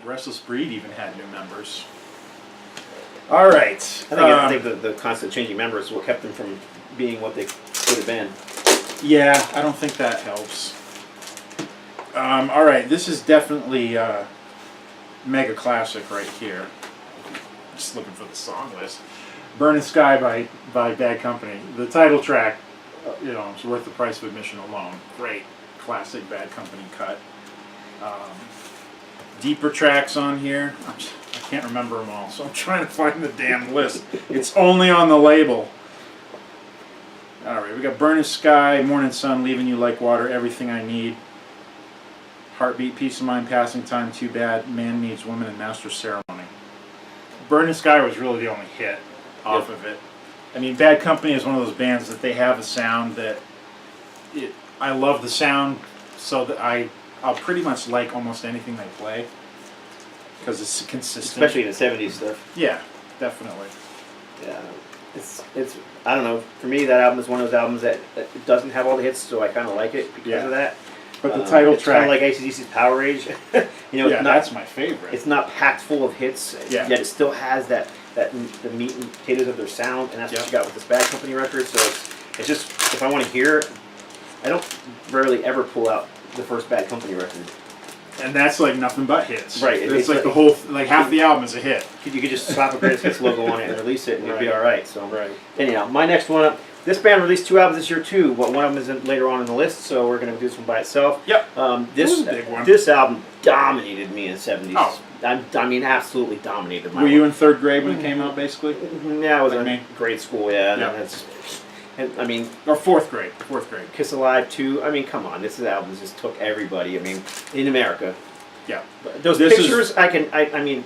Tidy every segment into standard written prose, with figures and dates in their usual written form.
Restless Breed even had new members. All right. I think the constant changing members is what kept them from being what they could have been. Yeah, I don't think that helps. All right, this is definitely mega classic right here. Just looking for the song list. "Burnin' Sky" by Bad Company. The title track, you know, is worth the price of admission alone. Great classic Bad Company cut. Deeper tracks on here. I can't remember them all, so I'm trying to find the damn list. It's only on the label. All right, we got "Burnin' Sky," "Morning Sun," "Leaving You Like Water," "Everything I Need," "Heartbeat," "Peace of Mind," "Passing Time," "Too Bad," "Man Needs Woman," and "Master Ceremony." "Burnin' Sky" was really the only hit off of it. I mean, Bad Company is one of those bands that they have a sound that I love the sound, so that I'll pretty much like almost anything they play because it's consistent. Especially the 70s stuff. Yeah, definitely. Yeah, it's I don't know. For me, that album is one of those albums that it doesn't have all the hits, so I kind of like it because of that. But the title it's track, kind of like AC/DC's Power Rage. You know, yeah, that's my favorite. It's not packed full of hits, yet it still has the meat and potatoes of their sound, and that's what you got with this Bad Company record. So it's just, if I want to hear, I don't rarely ever pull out the first Bad Company record. And that's like nothing but hits. Right. It's like the whole, like half the album is a hit. You could just slap a Greatest Hits logo on it and release it, and you'll be all right. So anyhow, my next one up. This band released 2 albums this year too. But one of them is later on in the list, so we're going to do this one by itself. Yep. This album dominated me in the 70s. Oh. I mean, absolutely dominated my Were you in 3rd grade when it came out, basically? Yeah, I was like in grade school, yeah. Yeah. And I mean... Or 4th grade. 4th grade. Kiss Alive 2. I mean, come on. This album just took everybody. I mean, in America. Yeah. Those pictures, I mean...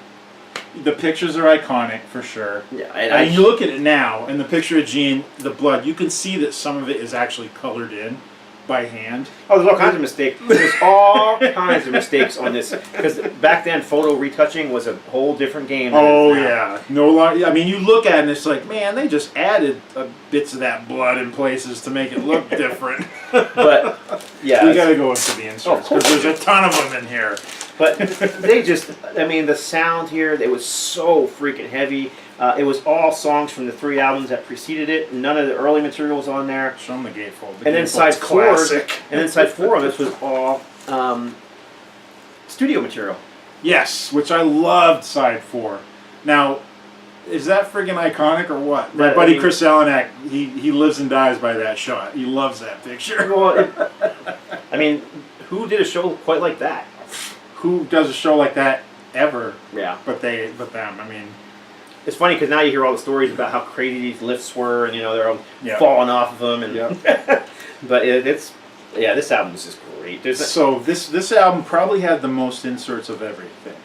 The pictures are iconic, for sure. Yeah, I mean, you look at it now, and the picture of Gene, the blood, you can see that some of it is actually colored in by hand. Oh, there's all kinds of mistakes. There's all kinds of mistakes on this. Because back then, photo retouching was a whole different game. Oh, yeah. No longer. I mean, you look at it and it's like, man, they just added bits of that blood in places to make it look different. But, yeah. We got to go into the inserts, because there's a ton of them in here. But they just, I mean, the sound here, it was so freaking heavy. It was all songs from the 3 albums that preceded it. None of the early material was on there. Show them the gatefold. And then side 4, of this was all studio material. Yes, which I loved side 4. Now, is that friggin' iconic or what? My buddy Chris Allenak, he lives and dies by that shot. He loves that picture. Well, I mean, who did a show quite like that? Who does a show like that ever? Yeah. But them. I mean, it's funny because now you hear all the stories about how crazy these lifts were, and you know they're all falling off of them, and but this album is just great. So this album probably had the most inserts of everything.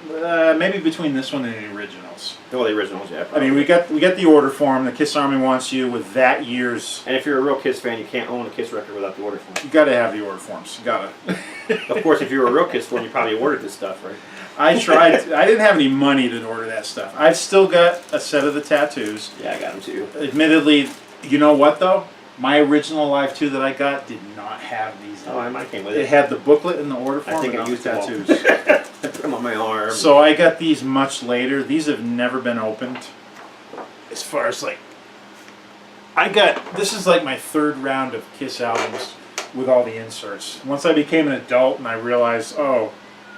Maybe between this one and the originals. Oh, the originals, yeah. Probably. I mean, we got the order form. The Kiss Army Wants You with that year's. And if you're a real Kiss fan, you can't own a Kiss record without the order form. You got to have the order forms. You got to. Of course, if you were a real Kiss fan, you probably ordered this stuff, right? I tried. I didn't have any money to order that stuff. I've still got a set of the tattoos. Yeah, I got them too. Admittedly, you know what though? My original Live 2 that I got did not have these. Oh, mine came with it. It had the booklet and the order form. I think I used tattoos. I put them on my arm. So I got these much later. These have never been opened. As far as like, this is like my 3rd round of Kiss albums with all the inserts. Once I became an adult and I realized, oh,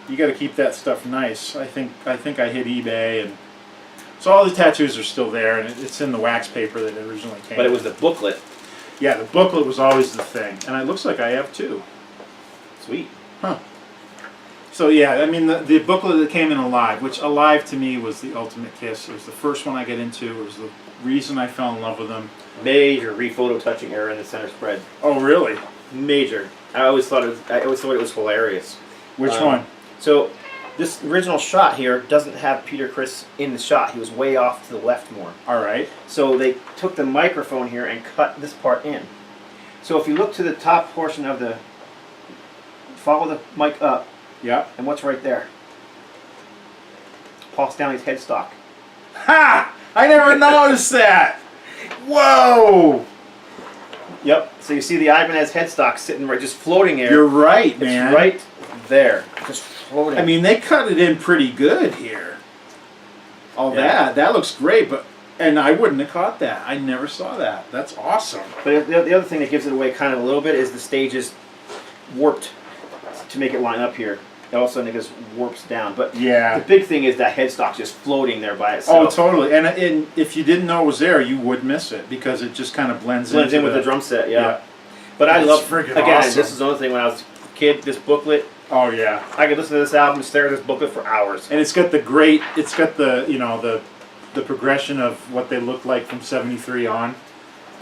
you got to keep that stuff nice. I think I hit eBay, and so all the tattoos are still there, and it's in the wax paper that it originally came. But it was the booklet. Yeah, the booklet was always the thing, and it looks like I have 2. Sweet. Huh. So yeah, I mean the booklet that came in Alive, which Alive to me was the ultimate Kiss. It was the first one I got into. It was the reason I fell in love with them. Major re-photo touching error in the center spread. Oh really? Major. I always thought it was hilarious. Which one? So this original shot here doesn't have Peter Criss in the shot. He was way off to the left more. All right. So they took the microphone here and cut this part in. So if you look to the top portion of the, follow the mic up. Yeah. And what's right there? Paul Stanley's headstock. Ha! I never noticed that. Whoa! Yep. So you see the Ibanez headstock sitting right, just floating there. You're right, man. It's right there, just floating. I mean, they cut it in pretty good here. All that looks great, and I wouldn't have caught that. I never saw that. That's awesome. But the other thing that gives it away kind of a little bit is the stage is warped to make it line up here. All of a sudden it just warps down. But yeah, the big thing is that headstock just floating there by itself. Oh, totally. And if you didn't know it was there, you would miss it because it just kind of blends in with the drum set. Yeah. But I love, again, awesome. This is another thing when I was a kid, this booklet. Oh yeah. I could listen to this album, stare at this booklet for hours. And it's got the the progression of what they looked like from '73 on,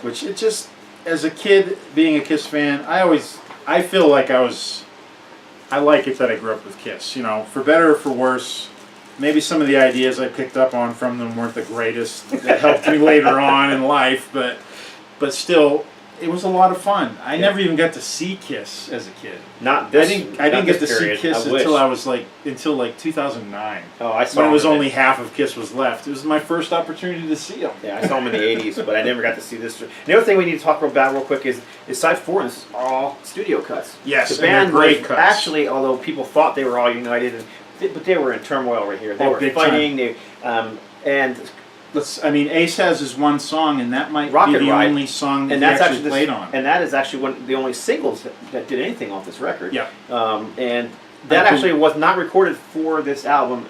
which it just, as a kid being a Kiss fan, I feel like I like it that I grew up with Kiss. You know, for better or for worse. Maybe some of the ideas I picked up on from them weren't the greatest. That helped me later on in life, but still, it was a lot of fun. I never even got to see Kiss as a kid. Not this. I didn't get to see Kiss until I was until 2009. Oh, I saw when it was only half of Kiss was left. It was my first opportunity to see them. Yeah, I saw them in the '80s, but I never got to see this. The other thing we need to talk about real quick is side 4. This is all studio cuts. Yes, the band great cuts. Actually, although people thought they were all united, but they were in turmoil right here. They were fighting. Ace has his one song, and that might Rocket be the Ride. only song that and he that's actually played on. And that is actually one of the only singles that did anything off this record. Yeah. And that actually was not recorded for this album.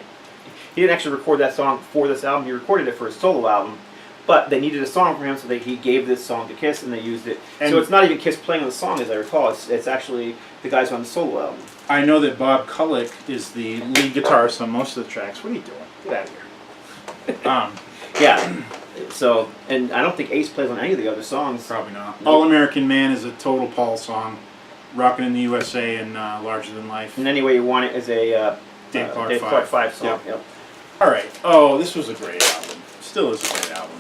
He didn't actually record that song for this album. He recorded it for his solo album. But they needed a song for him, so he gave this song to Kiss, and they used it. And so it's not even Kiss playing on the song, as I recall. It's actually the guys on the solo album. I know that Bob Kulick is the lead guitarist on most of the tracks. What are you doing? Get out of here. Yeah. So, and I don't think Ace plays on any of the other songs. Probably not. Nope. All American Man is a total Paul song. Rockin' in the USA and Larger Than Life. And Any Way You Want It is a Dave Clark 5 song. Yep. All right. Oh, this was a great album. Still is a great album.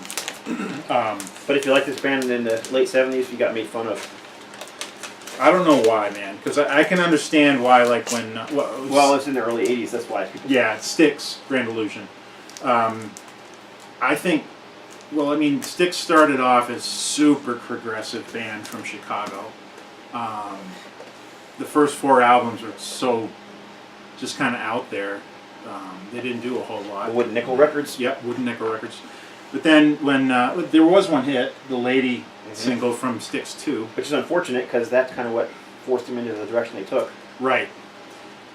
But if you like this band in the late '70s, you got made fun of. I don't know why, man. Because I can understand why, like when... well, it's in the early '80s. That's why people... Yeah, STYX, Grand Illusion. I think... Well, I mean, STYX started off as super progressive band from Chicago. The first 4 albums were so just kind of out there. They didn't do a whole lot. Wooden Nickel Records? Yep, Wooden Nickel Records. But then when there was one hit, the Lady single from STYX 2. Which is unfortunate because that's kind of what forced them into the direction they took. Right.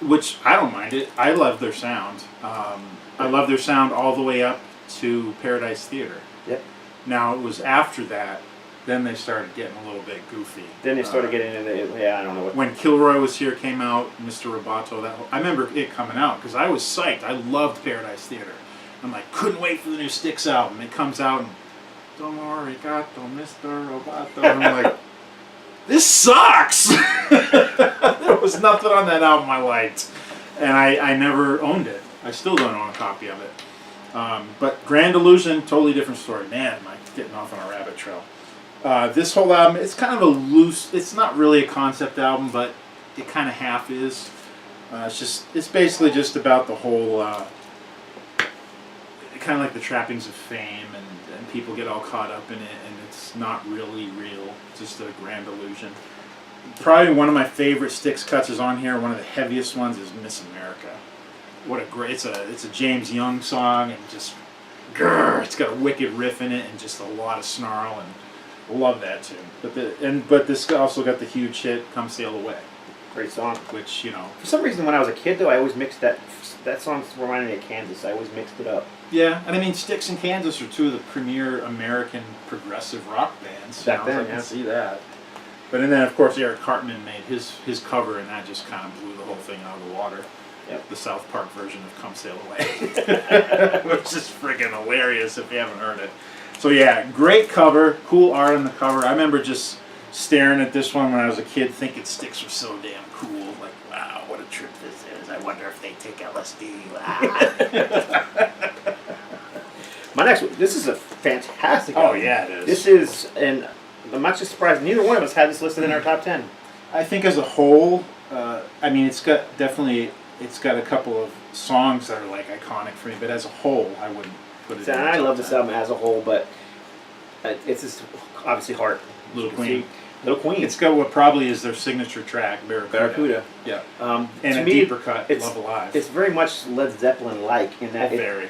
Which, I don't mind it. I love their sound. I love their sound all the way up to Paradise Theater. Yep. Now, it was after that, then they started getting a little bit goofy. Then they started getting into, I don't know what. When Kilroy Was Here came out, Mr. Roboto, I remember it coming out because I was psyched. I loved Paradise Theater. I'm like, couldn't wait for the new STYX album. It comes out and, Don't worry, gato, Mr. Roboto. And I'm like, this sucks! There was nothing on that album I liked. And I never owned it. I still don't own a copy of it. But Grand Illusion, totally different story. Man, am I getting off on a rabbit trail. This whole album, it's kind of a loose, it's not really a concept album, but it kind of half is. It's basically just about the whole, kind of like the trappings of fame, and people get all caught up in it, and it's not really real, just a grand illusion. Probably one of my favorite STYX cuts is on here. One of the heaviest ones is Miss America. What a great, it's a James Young song, and just, grrr, it's got a wicked riff in it, and just a lot of snarl, and I love that tune. But this also got the huge hit, Come Sail Away. Great song. Which, you know. For some reason, when I was a kid, though, I always mixed that song reminded me of Kansas. I always mixed it up. Yeah, and I mean, STYX and Kansas are 2 of the premier American progressive rock bands. Back then, I can see that. But and then, of course, Eric Cartman made his cover, and that just kind of blew the whole thing out of the water. Yep. The South Park version of Come Sail Away. Which is friggin' hilarious if you haven't heard it. So yeah, great cover, cool art on the cover. I remember just staring at this one when I was a kid thinking STYX was so damn cool. Like, wow, what a trip this is. I wonder if they take LSD. My next one, this is a fantastic album. Oh yeah, it is. This is, and I'm not just surprised, neither one of us had this listed in our top 10. I think as a whole, I mean, it's got a couple of songs that are like iconic for me, but as a whole, I wouldn't put it in the I top love this 10. album as a whole, but it's just obviously Heart. Little Queen. Little Queen. It's got what probably is their signature track, Barracuda. Yeah. And And to a me, deeper cut, it's, Love Alive. It's very much Led Zeppelin-like in that very.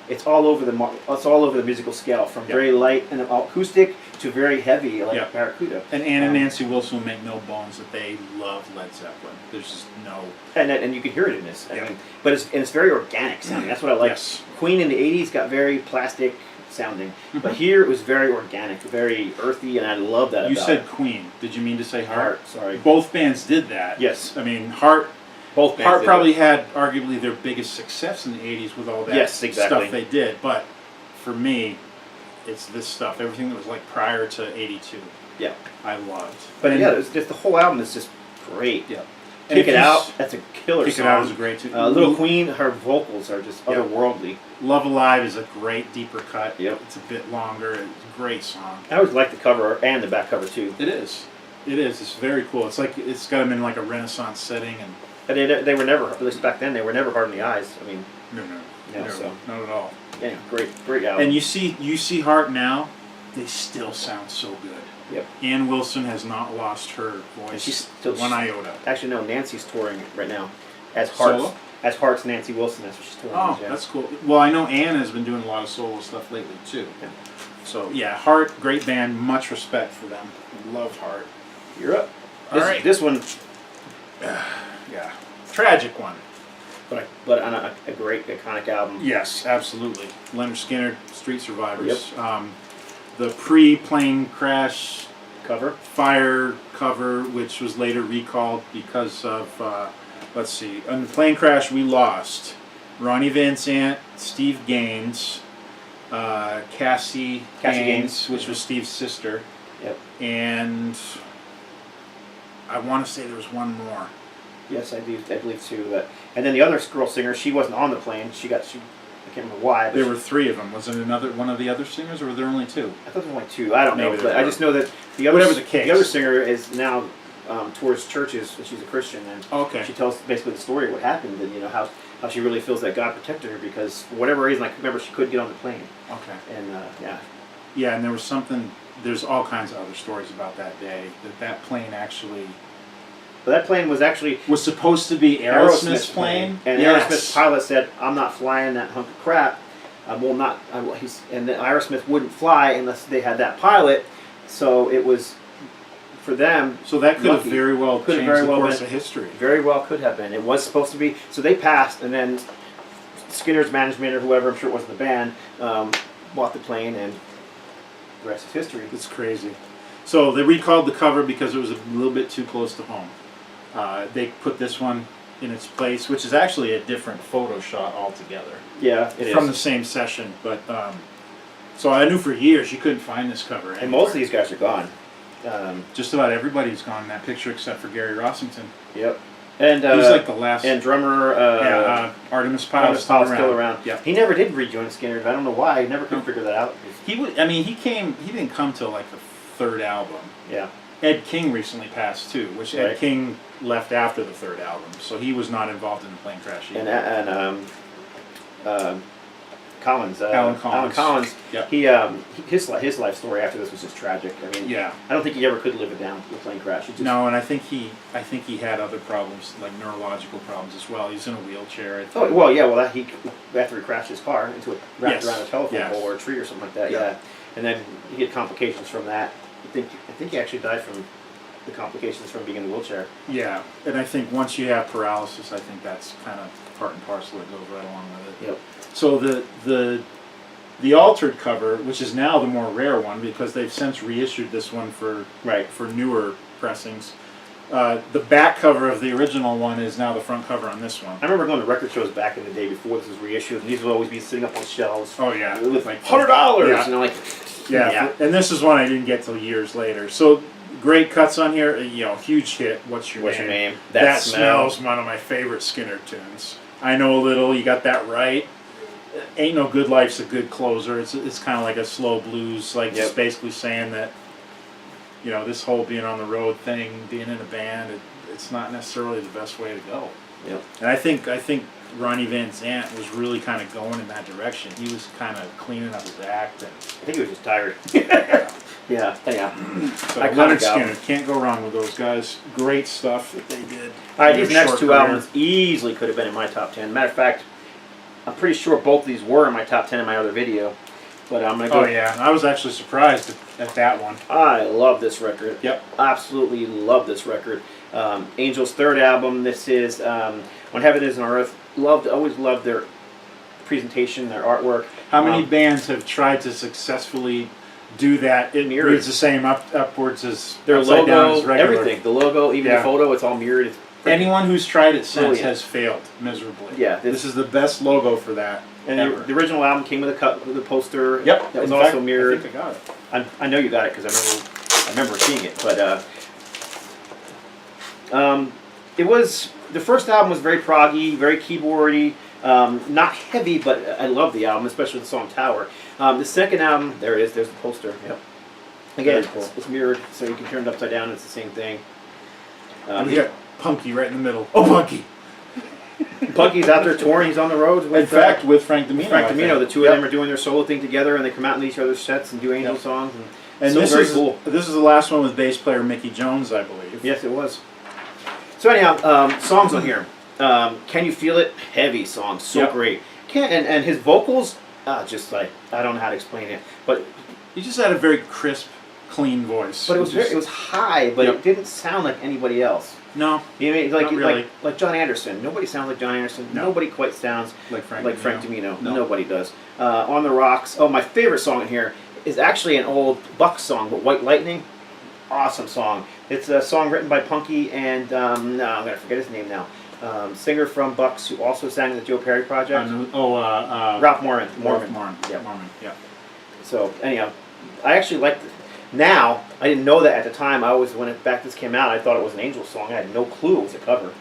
It's all over the musical scale, from very light and acoustic to very heavy, like Barracuda. And Ann and Nancy Wilson will make no bones that they love Led Zeppelin. There's just no. And you can hear it in this. I mean, but it's very organic sounding. That's what I like. Yes. Queen in the '80s got very plastic sounding, but here it was very organic, very earthy, and I love that. You said Queen. Did you mean to say Heart? Sorry. Both bands did that. Yes. I mean, Heart. Both bands Heart did probably it. had arguably their biggest success in the '80s with all that stuff they did. But for me, it's this stuff. Everything that was like prior to '82. Yeah. I loved. But yeah, it's just the whole album is just great. Yeah. Kick It Out, that's a killer song. Kick It Out is a great tune. Little Queen, her vocals are just otherworldly. Love Alive is a great deeper cut. Yep. It's a bit longer. It's a great song. I always like the cover and the back cover too. It is. It is. It's very cool. It's like it's got them in like a Renaissance setting and. They were never, at least back then, they were never hard on the eyes. I mean, No, so. not at all. Yeah, great album. And you see Heart now, they still sound so good. Yep. Ann Wilson has not lost her voice. She's still one iota. Actually, no, Nancy's touring right now as Solo? Heart's Nancy Wilson. That's what she's touring. Oh, that's cool. Well, I know Ann has been doing a lot of solo stuff lately too. Yeah. So yeah, Heart, great band. Much respect for them. Love Heart. You're up. All right. This one. Yeah. Tragic one. But on a great iconic album. Yes, absolutely. Leonard Skinner, Street Survivors. Yep. The pre-plane crash Cover. Fire cover, which was later recalled because of, let's see, on the plane crash we lost Ronnie Van Zant, Steve Gaines, Cassie Gaines, which was Steve's sister. Yep. And I want to say there was one more. Yes, I believe too. And then the other girl singer, she wasn't on the plane. I can't remember why. There were three of them. Was it one of the other singers, or were there only two? I thought there were only two. I don't know, Maybe but I just know that the other singer is now tours churches, and she's a Christian, and she tells basically the story of what happened, and how she really feels that God protected her because for whatever reason, I remember she couldn't get on the plane. Okay. And Yeah, and there was something. There's all kinds of other stories about that day. That plane actually. But that plane was supposed to be Aerosmith's plane. And Aerosmith's pilot said, "I'm not flying that hunk of crap. And then Aerosmith wouldn't fly unless they had that pilot. So it was for them. So that could have very well changed the course of history. Very well could have been. It was supposed to be. So they passed, and then Skinner's management or whoever, I'm sure it wasn't the band, bought the plane, and the rest is history. It's crazy. So they recalled the cover because it was a little bit too close to home. They put this one in its place, which is actually a different photo shot altogether. Yeah, it is. From the same session, but so I knew for years you couldn't find this cover anywhere. And most of these guys are gone. Just about everybody's gone in that picture except for Gary Rossington. Yep. And he was like the last. And drummer. Artemis Powell's still around. Yeah. He never did rejoin Skinner. I don't know why. I never could figure that out. He would. I mean, he didn't come till like the third album. Yeah. Ed King recently passed too, which Ed King left after the third album, so he was not involved in the plane crash either. And Collins, Alan Collins. Yep. His life story after this was just tragic. I mean, I don't think he ever could live it down with the plane crash. No, and I think he had other problems, like neurological problems as well. He's in a wheelchair. After he crashed his car into wrapped around a telephone pole or a tree or something like that. Yeah. And then he had complications from that. I think he actually died from the complications from being in the wheelchair. Yeah, and I think once you have paralysis, I think that's kind of part and parcel that goes right along with it. Yep. So the altered cover, which is now the more rare one because they've since reissued this one for newer pressings. The back cover of the original one is now the front cover on this one. I remember going to record shows back in the day before this was reissued, and these would always be sitting up on shelves. Oh yeah, with like $100, yeah. And like. Yeah, and this is one I didn't get till years later. So great cuts on here. Huge hit. What's your name? That Smells. One of my favorite Skinner tunes. I Know a Little. You got that right. Ain't No Good Life's a good closer. It's kind of like a slow blues, just basically saying that this whole being on the road thing, being in a band, it's not necessarily the best way to go. Yep. And I think Ronnie Van Zant was really kind of going in that direction. He was kind of cleaning up his act. And I think he was just tired. Yeah, yeah. So Leonard Skinner, can't go wrong with those guys. Great stuff that they did. All right, these next two albums easily could have been in my top 10. Matter of fact, I'm pretty sure both of these were in my top 10 in my other video. But I'm gonna go. Oh yeah, I was actually surprised at that one. I love this record. Yep. Absolutely love this record. Angel's third album. This is When Heaven Is on Earth. Always loved their presentation, their artwork. How many bands have tried to successfully do that? It reads the same upwards as their logo, down as regular. everything. The logo, even the photo, it's all mirrored. Anyone who's tried it since has failed miserably. Yeah, this is the best logo for that. And the original album came with a poster. Yep, that was also mirrored. I think I got it. I know you got it because I remember seeing it. But it was the first album was very proggy, very keyboardy, not heavy, but I love the album, especially the song Tower. The second album, there it is. There's the poster. Yep. Again, cool. It's mirrored, so you can turn it upside down. It's the same thing. We got Punky right in the middle. Oh, Punky! Punky's out there touring. He's on the road. In fact, with Frank Domino. Frank Domino, the two of them are doing their solo thing together, and they come out in each other's sets and do Angel songs. And this is cool. This is the last one with bass player Mickey Jones, I believe. Yes, it was. So anyhow, songs on here. Can You Feel It? Heavy song, so great. And his vocals, just like I don't know how to explain it, but he just had a very crisp, clean voice. But it was high, but it didn't sound like anybody else. No, you mean like not really. like John Anderson. Nobody sounds like John Anderson. No. Nobody quite sounds like Frank Domino. No. Nobody does. On the Rocks. Oh, my favorite song in here is actually an old Bucks song, but White Lightning. Awesome song. It's a song written by Punky and no, I'm gonna forget his name now. Singer from Bucks who also sang in the Joe Perry Project. Ralph Mormon. Yeah. So anyhow, I actually like. Now, I didn't know that at the time. When this came out, I thought it was an Angel song. I had no clue it was a cover.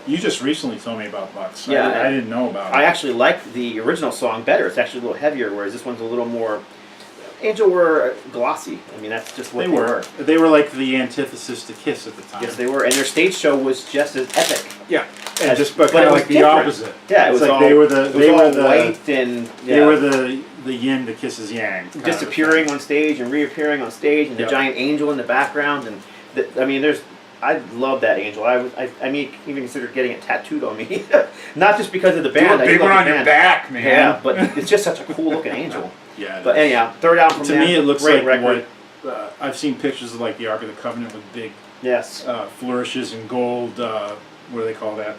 You just recently told me about Bucks. Yeah, I didn't know about it. I actually like the original song better. It's actually a little heavier, whereas this one's a little more. Angel were glossy. I mean, that's just what they were. They were like the antithesis to Kiss at the time. Yes, they were, and their stage show was just as epic. Yeah, and but kind of like the opposite. Yeah, it was like all, they were the white and they were the yin to Kiss's yang. Disappearing on stage and reappearing on stage, and the giant angel in the background, and I mean, I love that angel. I mean, even considered getting it tattooed on me, not just because of the band. Do a big one on your back, man. Yeah, but it's just such a cool looking angel. Yeah. But anyhow, third album from to me, it looks like record. what I've seen pictures of, like the Ark of the Covenant with big flourishes and gold. What do they call that?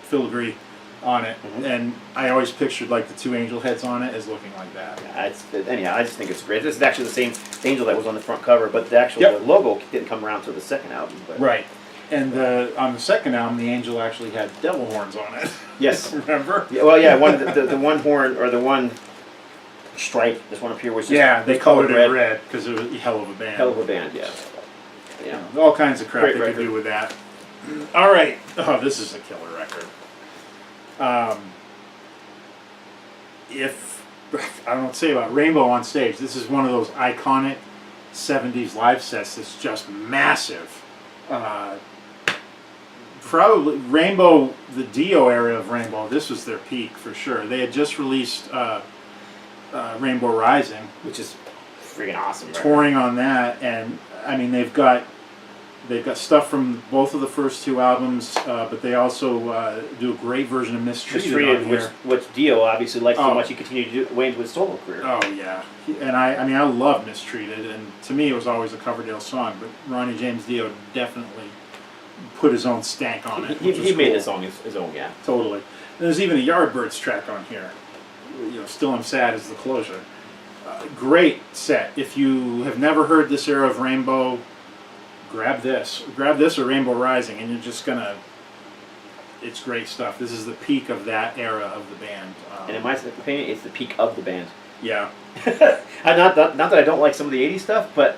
Filigree on it, and I always pictured like the two angel heads on it as looking like that. Yeah, anyhow, I just think it's great. This is actually the same angel that was on the front cover, but the actual the logo didn't come around till the second album. But. Right. And on the second album, the angel actually had devil horns on it. Yes. Remember? Yeah, well, yeah. The one horn or the one stripe. This one up here was just they colored it red because it was a hell of a band. Hell of a band, yeah. Yeah. All kinds of crap they could do with that. All right. Oh, this is a killer record. If I don't know what to say about Rainbow on Stage, this is one of those iconic 70s live sets that's just massive. Probably Rainbow, the Dio era of Rainbow, this was their peak for sure. They had just released Rainbow Rising, which is freaking awesome. Touring on that, and I mean they've got stuff from both of the first two albums, but they also do a great version of Mistreated on here. Which Dio obviously liked so much he continued to do way into his solo career. Oh yeah, and I mean I love Mistreated, and to me it was always a Coverdale song, but Ronnie James Dio definitely put his own stank on it. He made the song his own, yeah. Totally. And there's even a Yardbirds track on here. You know, Still I'm Sad is the closure. Great set. If you have never heard this era of Rainbow, grab this or Rainbow Rising, and you're just gonna. It's great stuff. This is the peak of that era of the band. And in my opinion, it's the peak of the band. Yeah. not that I don't like some of the '80s stuff, but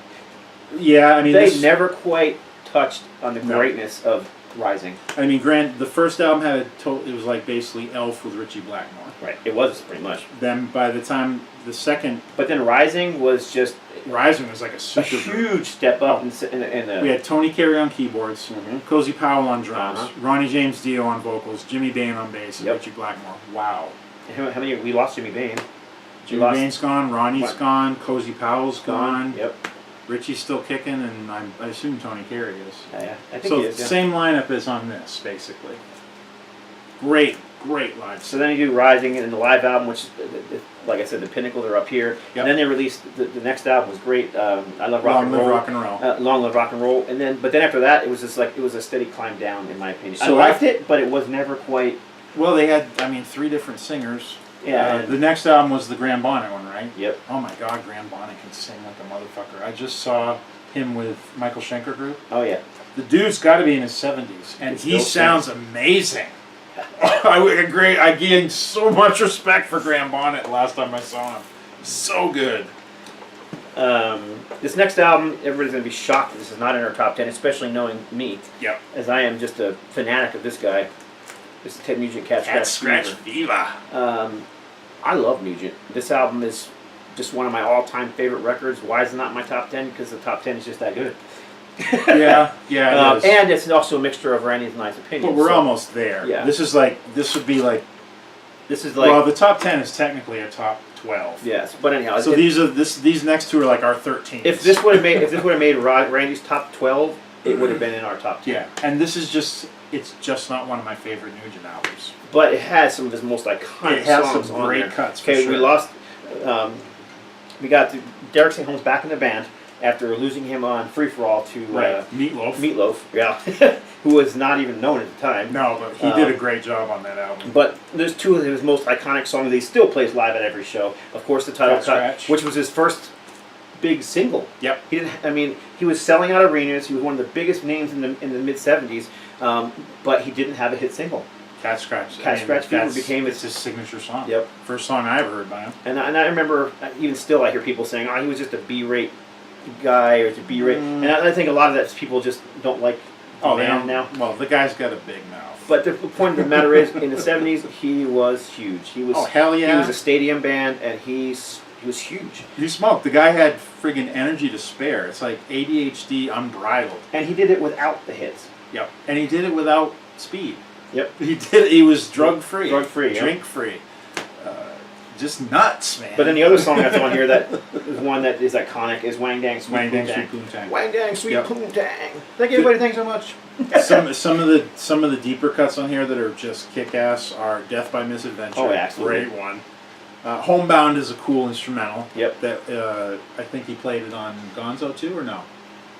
yeah, I mean they never quite touched on the greatness of Rising. I mean, the first album had it was like basically Elf with Ritchie Blackmore. Right, it was pretty much. Then by the time the second, but then Rising was like a huge step up in the. We had Tony Carey on keyboards, Cozy Powell on drums, Ronnie James Dio on vocals, Jimmy Bain on bass, and Ritchie Blackmore. Wow. How many? We lost Jimmy Bain. Jimmy Bain's gone, Ronnie's gone, Cozy Powell's gone. Yep. Richie's still kicking, and I assume Tony Carey is. Yeah, I think so he is. Yeah. Same lineup as on this, basically. Great live. So then you do Rising and the live album, which, like I said, the pinnacle. They're up here. Yep. And then they released the next album was great. I Love Rock and Roll. Long Live Rock and Roll. Long Live Rock and Roll. And then, but then after that, it was just like it was a steady climb down, in my opinion. So I liked it, but it was never quite. Well, they had, 3 different singers. Yeah. The next album was the Graham Bonnet one, right? Yep. Oh my God, Graham Bonnet can sing like a motherfucker. I just saw him with Michael Schenker Group. Oh yeah. The dude's got to be in his 70s, and he sounds amazing. I gained so much respect for Graham Bonnet last time I saw him. So good. This next album, everybody's going to be shocked that this is not in our top 10, especially knowing me. Yep. As I am just a fanatic of this guy. This is Ted Nugent, Cat Scratch Fever. I love Nugent. This album is just one of my all-time favorite records. Why is it not in my top 10? Because the top 10 is just that good. Yeah, it is. And it's also a mixture of Randy's and I's opinions. But we're almost there. Yeah. This would be like. Well, the top 10 is technically a top 12. Yes, but anyhow. So these next two are like our 13. If this would have made Randy's top 12, it would have been in our top 10. Yeah, and this is just. It's just not one of my favorite Nugent albums. But it has some of his most iconic songs some great cuts. For okay, sure. we lost. We got Derek St. Holmes back in the band after losing him on Free for All to Meatloaf, yeah, who was not even known at the time. No, but he did a great job on that album. But there's 2 of his most iconic songs that he still plays live at every show. Of course, the title cut, which was his first big single. Yep. He didn't. I mean, he was selling out arenas. He was one of the biggest names in the mid '70s. But he didn't have a hit single. Cat Scratch Fever became his signature song. Yep. First song I ever heard by him. And I remember, even still, I hear people saying, "Oh, he was just a B-rate guy," or it's a B-rate. And I think a lot of that people just don't like the band now. Well, the guy's got a big mouth. But the point of the matter is, in the '70s, he was huge. He was. Oh hell yeah! He was a stadium band, and he was huge. He smoked. The guy had friggin' energy to spare. It's like ADHD unbridled. And he did it without the hits. Yep. And he did it without speed. Yep. He was drug free. Drug free. Drink free. Just nuts, man. But then the other song that's on here that is one that is iconic is Wang Dang Sweet Poontang. Wang Dang Sweet Poontang. Thank you everybody. Thanks so much. some of the deeper cuts on here that are just kick ass are Death by Misadventure. Oh, absolutely. Great one. Homebound is a cool instrumental. Yep. That I think he played it on Gonzo too, or no?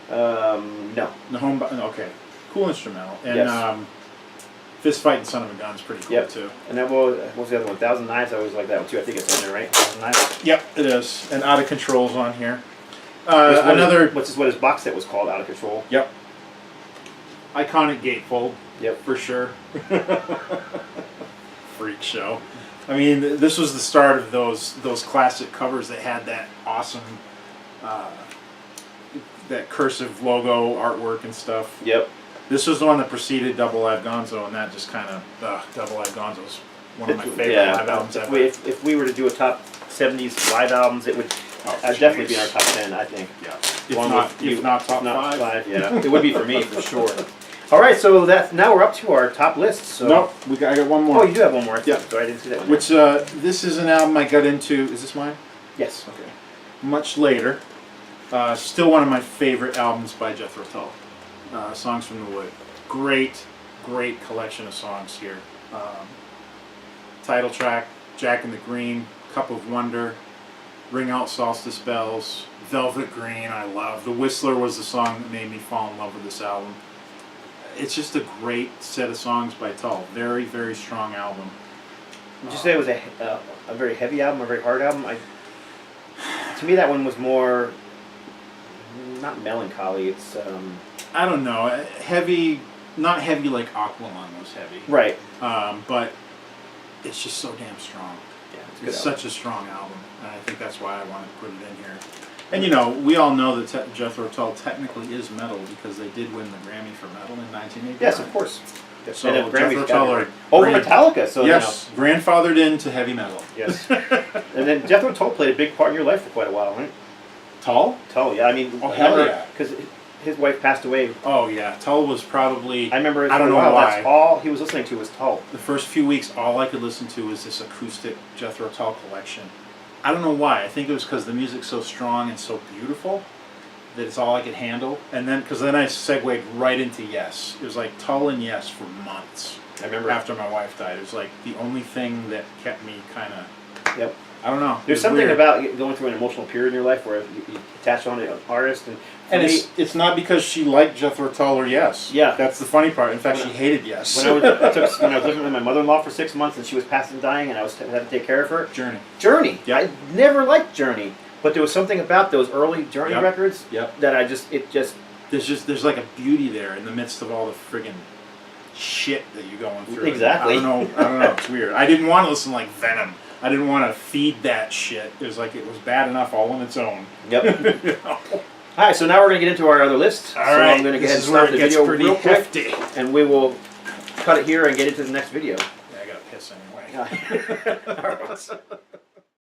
No. The Homebound. Okay. Cool instrumental. And yes. Fist Fighting Son of a Gun's pretty cool too. And then what was the other one? Thousand Knives. I always like that one too. I think it's on there, right? Thousand Knives. Yep, it is. And Out of Control's on here. What his box set was called, Out of Control. Yep. Iconic gatefold. Yep, for sure. Freak show. I mean, this was the start of those classic covers that had that awesome, that cursive logo artwork and stuff. Yep. This was the one that preceded Double Live Gonzo, and that just kind of Double Live Gonzo's one of my favorite live albums ever. If we were to do a top '70s live albums, it would definitely be in our top 10, I think. Yeah. If not top five. Yeah, it would be for me for sure. All right, so now we're up to our top list. So. Nope, I got one more. Oh, you do have one more. Yeah. Sorry, I didn't see that one. Which this is an album I got into. Is this mine? Yes. Okay. Much later. Still one of my favorite albums by Jethro Tull. Songs from the Wood. Great collection of songs here. Title track, Jack in the Green, Cup of Wonder, Ring Out Solstice Bells, Velvet Green, I love. The Whistler was the song that made me fall in love with this album. It's just a great set of songs by Tull. Very, very strong album. Would you say it was a very heavy album, a very hard album? To me, that one was more, not melancholy, it's... I don't know. Heavy, not heavy like Aqualung was heavy. Right. But it's just so damn strong. Yeah, it's such a strong album. And I think that's why I wanted to put it in here. And we all know that Jethro Tull technically is metal because they did win the Grammy for metal in 1989. Yes, of course. So Jethro Tull are over Metallica. So yes, grandfathered into heavy metal. Yes. And then Jethro Tull played a big part in your life for quite a while, right? Tull? Tull, yeah. I mean, hell yeah. Because his wife passed away. Oh yeah, Tull was probably. I remember. I don't know why. That's all he was listening to was Tull. The first few weeks, all I could listen to was this acoustic Jethro Tull collection, I don't know why. I think it was because the music's so strong and so beautiful that it's all I could handle. And then, because then I segued right into Yes. It was like Tull and Yes for months. I remember after my wife died. It was like the only thing that kept me kind of. Yep. I don't know. There's something about going through an emotional period in your life where you attach on to an artist, and it's not because she liked Jethro Tull or Yes. Yeah. That's the funny part. In fact, she hated Yes. When I was living with my mother-in-law for 6 months and she was passing dying and I had to take care of her. Journey. Yep. I never liked Journey, but there was something about those early Journey records that there's like a beauty there in the midst of all the friggin' shit that you're going through. Exactly. I don't know. It's weird. I didn't want to listen to like Venom. I didn't want to feed that shit. It was like it was bad enough all on its own. Yep. You know? All right, so now we're going to get into our other list. All right. I'm going to go ahead and stop the video real quick, hefty. and we will cut it here and get into the next video. Yeah, I got to piss anyway. All right.